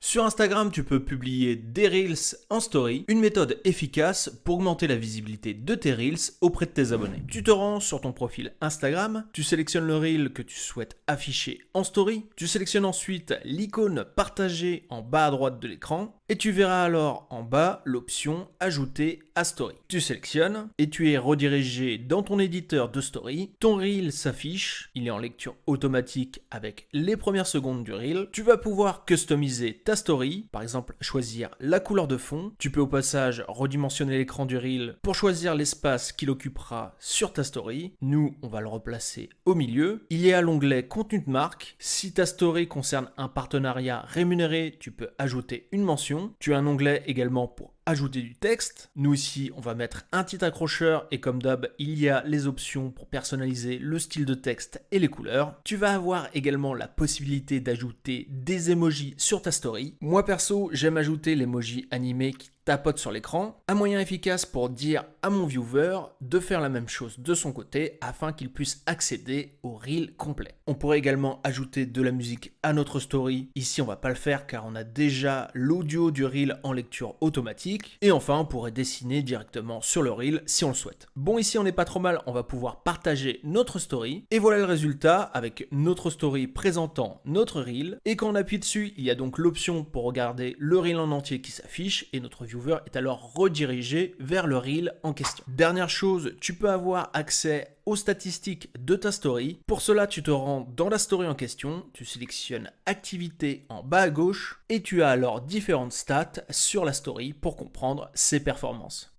Sur Instagram, tu peux publier des Reels en story, une méthode efficace pour augmenter la visibilité de tes Reels auprès de tes abonnés. Tu te rends sur ton profil Instagram, tu sélectionnes le Reel que tu souhaites afficher en story, tu sélectionnes ensuite l'icône partagée en bas à droite de l'écran et tu verras alors en bas l'option ajouter à story. Tu sélectionnes et tu es redirigé dans ton éditeur de story. Ton Reel s'affiche, il est en lecture automatique avec les premières secondes du Reel. Tu vas pouvoir customiser ta story, par exemple choisir la couleur de fond. Tu peux au passage redimensionner l'écran du Reel pour choisir l'espace qu'il occupera sur ta story. Nous, on va le replacer au milieu. Il y a l'onglet contenu de marque. Si ta story concerne un partenariat rémunéré, tu peux ajouter une mention. Tu as un onglet également pour ajouter du texte. Nous ici, on va mettre un titre accrocheur et comme d'hab, il y a les options pour personnaliser le style de texte et les couleurs. Tu vas avoir également la possibilité d'ajouter des emojis sur ta story. Moi perso, j'aime ajouter l'emoji animé qui tapote sur l'écran, un moyen efficace pour dire à mon viewer de faire la même chose de son côté afin qu'il puisse accéder au reel complet. On pourrait également ajouter de la musique à notre story. Ici, on va pas le faire car on a déjà l'audio du reel en lecture automatique. Et enfin, on pourrait dessiner directement sur le reel si on le souhaite. Bon, ici, on n'est pas trop mal. On va pouvoir partager notre story. Et voilà le résultat avec notre story présentant notre reel. Et quand on appuie dessus, il y a donc l'option pour regarder le reel en entier qui s'affiche et notre viewer est alors redirigé vers le reel en question. Dernière chose, tu peux avoir accès aux statistiques de ta story. Pour cela, tu te rends dans la story en question, tu sélectionnes activité en bas à gauche et tu as alors différentes stats sur la story pour comprendre ses performances.